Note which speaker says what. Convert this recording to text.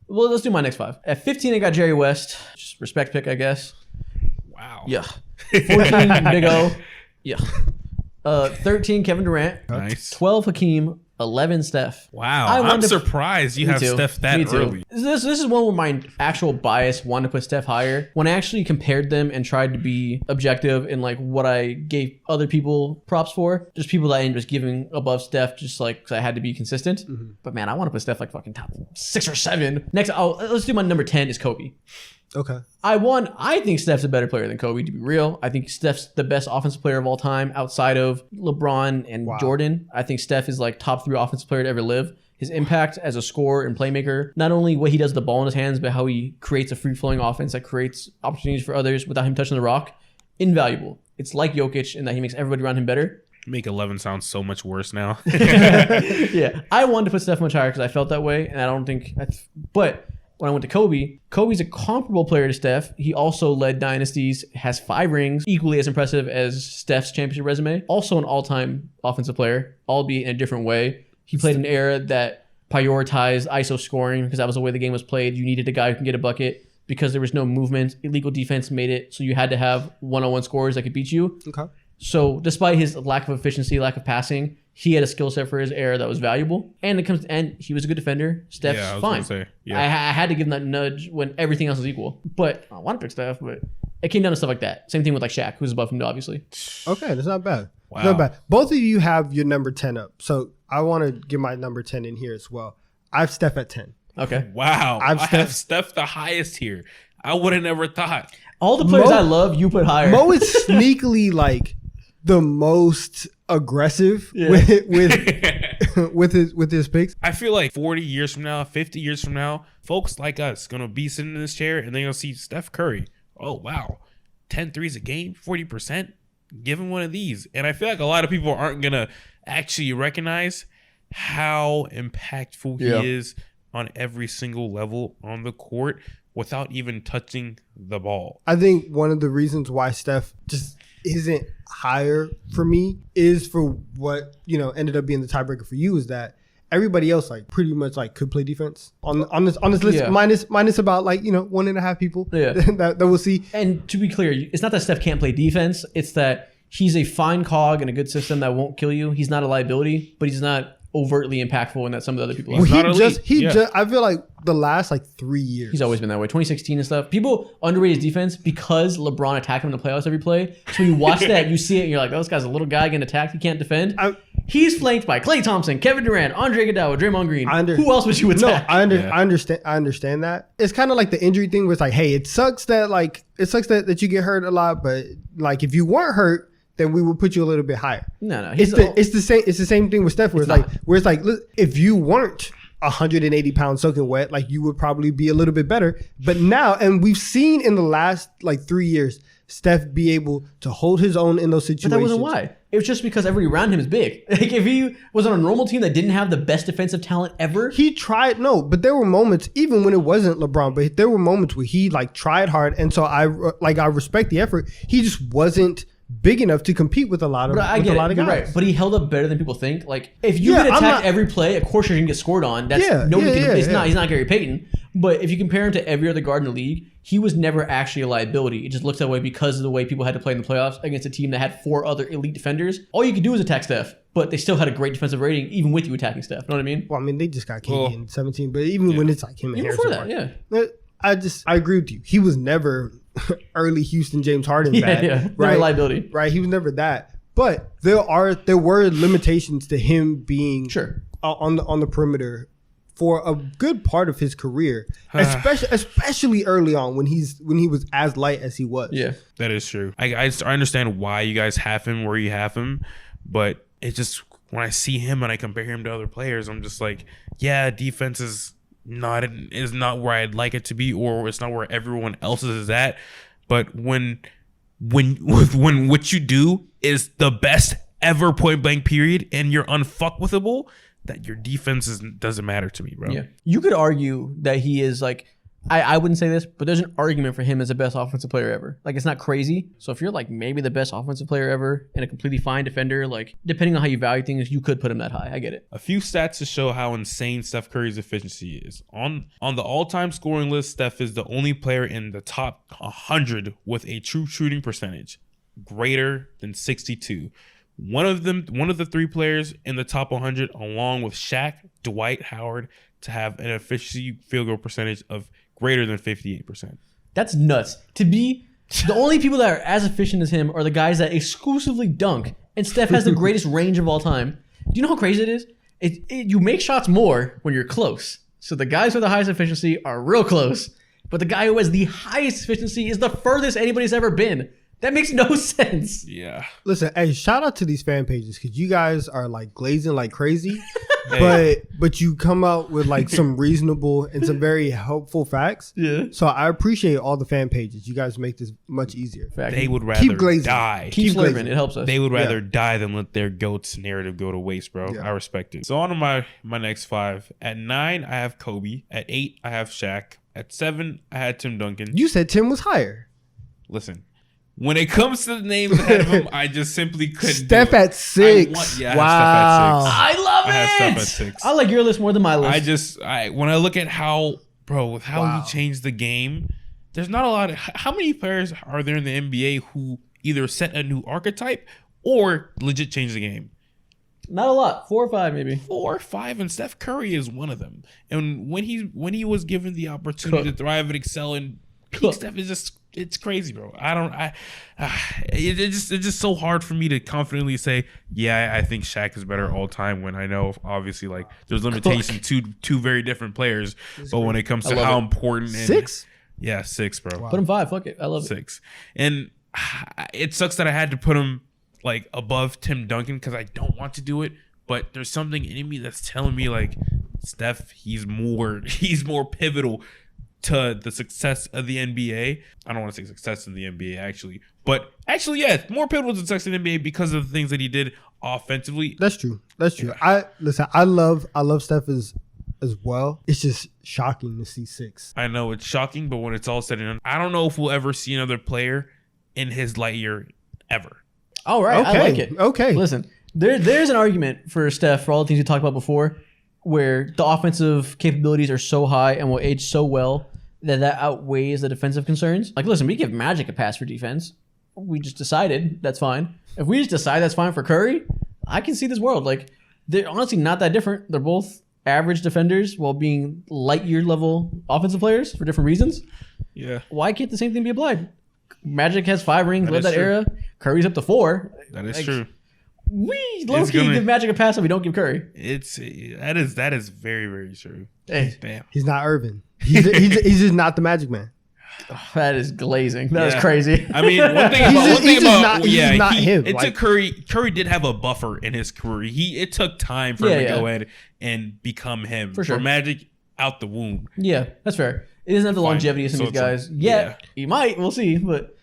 Speaker 1: Well, let's do my next 5. At 15, I got Jerry West. Just respect pick, I guess.
Speaker 2: Wow.
Speaker 1: Yeah. 14, Big O. Yeah. 13, Kevin Durant.
Speaker 2: Nice.
Speaker 1: 12, Hakeem. 11, Steph.
Speaker 2: Wow. I'm surprised you have Steph that early.
Speaker 1: This is one where my actual bias wanted to put Steph higher. When I actually compared them and tried to be objective in like what I gave other people props for, just people that I ended up giving above Steph just like because I had to be consistent. Mm-hmm. But man, I want to put Steph like fucking top 6 or 7. Next, let's do my number 10 is Kobe.
Speaker 3: Okay.
Speaker 1: I think Steph's a better player than Kobe, to be real. I think Steph's the best offensive player of all time outside of LeBron and Jordan. I think Steph is like top 3 offensive player to ever live. His impact as a scorer and playmaker, not only what he does with the ball in his hands, but how he creates a free-flowing offense that creates opportunities for others without him touching the rock. Invaluable. It's like Jokic in that he makes everybody around him better.
Speaker 2: Make 11 sound so much worse now.
Speaker 1: Yeah. I wanted to put Steph much higher because I felt that way, and I don't think but when I went to Kobe, Kobe's a comparable player to Steph. He also led dynasties, has 5 rings, equally as impressive as Steph's championship resume. Also an all-time offensive player, albeit in a different way. He played an era that prioritized ISO scoring because that was the way the game was played. You needed a guy who can get a bucket because there was no movement. Illegal defense made it so you had to have one-on-one scorers that could beat you. Okay. So despite his lack of efficiency, lack of passing, he had a skill set for his era that was valuable, and he was a good defender. Steph's fine. I had to give him that nudge when everything else was equal. But I want to pick Steph, but it came down to stuff like that. Same thing with like Shaq, who's above him, obviously.
Speaker 3: Okay, that's not bad.
Speaker 2: Wow.
Speaker 3: Not bad. Both of you have your number 10 up, so I want to get my number 10 in here as well. I have Steph at 10.
Speaker 1: Okay.
Speaker 2: Wow. I have Steph the highest here. I would have never thought.
Speaker 1: All the players I love, you put higher.
Speaker 3: Mo is sneakily like the most aggressive with his picks.
Speaker 2: I feel like 40 years from now, 50 years from now, folks like us gonna be sitting in this chair and they're gonna see Steph Curry. Oh wow, 10 threes a game, 40%. Give him one of these. And I feel like a lot of people aren't gonna actually recognize how impactful he is on every single level on the court without even touching the ball.
Speaker 3: I think one of the reasons why Steph just isn't higher for me is for what, ended up being the tiebreaker for you is that everybody else like pretty much like could play defense on this list minus about like 1.5 people that we'll see.
Speaker 1: And to be clear, it's not that Steph can't play defense, it's that he's a fine cog in a good system that won't kill you. He's not a liability, but he's not overtly impactful in that some of the other people are.
Speaker 3: Well, I feel like the last like 3 years
Speaker 1: he's always been that way. 2016 and stuff, people underrate his defense because LeBron attacked him in the playoffs every play. So you watch that, you see it, and you're like, oh, this guy's a little guy getting attacked, he can't defend. He's flanked by Klay Thompson, Kevin Durant, Andre Iguodala, Draymond Green. Who else would you attack?
Speaker 3: I understand that. It's kind of like the injury thing where it's like, hey, it sucks that you get hurt a lot, but like if you weren't hurt, then we would put you a little bit higher.
Speaker 1: No,
Speaker 3: it's the same thing with Steph, where it's like, look, if you weren't 180 pounds soaking wet, like you would probably be a little bit better. But now, and we've seen in the last like 3 years, Steph be able to hold his own in those situations.
Speaker 1: But that wasn't why. It was just because everybody around him is big. Like if he was on a normal team that didn't have the best defensive talent ever,
Speaker 3: he tried. No, but there were moments, even when it wasn't LeBron, but there were moments where he like tried hard, and so I respect the effort. He just wasn't big enough to compete with a lot of guys.
Speaker 1: Right. But he held up better than people think. Like if you get attacked every play, of course you're gonna get scored on. That's he's not Gary Payton. But if you compare him to every other guard in the league, he was never actually a liability. It just looks that way because of the way people had to play in the playoffs against a team that had 4 other elite defenders. All you could do was attack Steph, but they still had a great defensive rating even with you attacking Steph. You know what I mean?
Speaker 3: Well, I mean they just got KD in 17, but even when it's like him and Harrison,
Speaker 1: before that,
Speaker 3: I agree with you. He was never early Houston James Harden bad.
Speaker 1: Right?
Speaker 3: Never
Speaker 1: liability.
Speaker 3: Right. He was never that. But there were limitations to him being on the perimeter for a good part of his career, especially early on when he was as light as he was.
Speaker 2: Yeah, that is true. I understand why you guys have him where you have him, but it just when I see him and I compare him to other players, I'm just like, yeah, defense is not where I'd like it to be, or it's not where everyone else's is at. But when what you do is the best ever point blank period, and you're unfuckwithable, that your defense doesn't matter to me, bro.
Speaker 1: Yeah, you could argue that he is like I wouldn't say this, but there's an argument for him as the best offensive player ever. Like, it's not crazy. So if you're like maybe the best offensive player ever and a completely fine defender, like depending on how you value things, you could put him that high. I get it.
Speaker 2: A few stats to show how insane Steph Curry's efficiency is. On the all-time scoring list, Steph is the only player in the top 100 with a true shooting percentage greater than 62. One of the 3 players in the top 100, along with Shaq, Dwight Howard, to have an efficiency field goal percentage of greater than 58%.
Speaker 1: That's nuts. To be the only people that are as efficient as him are the guys that exclusively dunk, and Steph has the greatest range of all time. Do you know how crazy it is? You make shots more when you're close. So the guys with the highest efficiency are real close, but the guy who has the highest efficiency is the furthest anybody's ever been. That makes no sense.
Speaker 2: Yeah.
Speaker 3: Listen, hey, shout out to these fan pages because you guys are like glazing like crazy, but you come out with like some reasonable and some very helpful facts.
Speaker 1: Yeah.
Speaker 3: So I appreciate all the fan pages. You guys make this much easier.
Speaker 1: Fact.
Speaker 2: They would rather die.
Speaker 1: Keep slurping. It helps us.
Speaker 2: They would rather die than let their GOAT's narrative go to waste, bro.
Speaker 3: Yeah.
Speaker 2: I respect it. So on to my next 5. At 9, I have Kobe. At 8, I have Shaq. At 7, I had Tim Duncan.
Speaker 3: You said Tim was higher.
Speaker 2: Listen. When it comes to the names ahead of him, I just simply couldn't.
Speaker 3: Steph
Speaker 2: do it.
Speaker 3: at 6.
Speaker 2: Wow.
Speaker 1: I love
Speaker 2: I have
Speaker 1: it.
Speaker 2: Steph at 6.
Speaker 1: I like your list more than my list.
Speaker 2: When I look at how he changed the game, there's not a lot of. How many players are there in the NBA who either set a new archetype or legit changed the game?
Speaker 1: Not a lot. 4 or 5 maybe.
Speaker 2: 4 or 5, and Steph Curry is one of them. And when he was given the opportunity to thrive and excel and peak Steph is just. It's crazy, bro. It's just so hard for me to confidently say, yeah, I think Shaq is better all time when I know obviously like there's limitations to two very different players. But when it comes to how important
Speaker 3: 6?
Speaker 2: Yeah, 6, bro.
Speaker 3: Wow.
Speaker 1: Put him 5. Fuck it. I love
Speaker 2: 6. And it sucks that I had to put him like above Tim Duncan because I don't want to do it. But there's something in me that's telling me like Steph, he's more pivotal to the success of the NBA. I don't want to say success in the NBA actually, but actually, yeah, more pivotal to success in the NBA because of the things that he did offensively.
Speaker 3: That's true.
Speaker 2: Yeah.
Speaker 3: I love Steph as well. It's just shocking to see 6.
Speaker 2: I know it's shocking, but when it's all said and done, I don't know if we'll ever see another player in his light year ever.
Speaker 1: All right.
Speaker 3: Okay.
Speaker 1: I like it.
Speaker 3: Okay.
Speaker 1: Listen, there's an argument for Steph for all the things we talked about before, where the offensive capabilities are so high and will age so well that outweighs the defensive concerns. Like, listen, we give Magic a pass for defense. We just decided that's fine. If we just decide that's fine for Curry, I can see this world. Like, they're honestly not that different. They're both average defenders while being light year level offensive players for different reasons.
Speaker 2: Yeah.
Speaker 1: Why can't the same thing be applied? Magic has 5 rings, led that
Speaker 2: true.
Speaker 1: era. Curry's up to 4.
Speaker 2: That is true.
Speaker 1: We low-key give Magic a pass and we don't give Curry.
Speaker 2: That is very, very true.
Speaker 1: Hey,
Speaker 2: Damn.
Speaker 3: He's not Irvin. He's just not the Magic Man.
Speaker 1: that is glazing. That is crazy.
Speaker 2: I mean, one thing about
Speaker 3: him.
Speaker 2: It took Curry. Curry did have a buffer in his career. It took time for him to go ahead and become him.
Speaker 1: For sure.
Speaker 2: Magic, out the womb.
Speaker 1: Yeah, that's fair. It doesn't have the longevity of some of these guys. He might. We'll see. But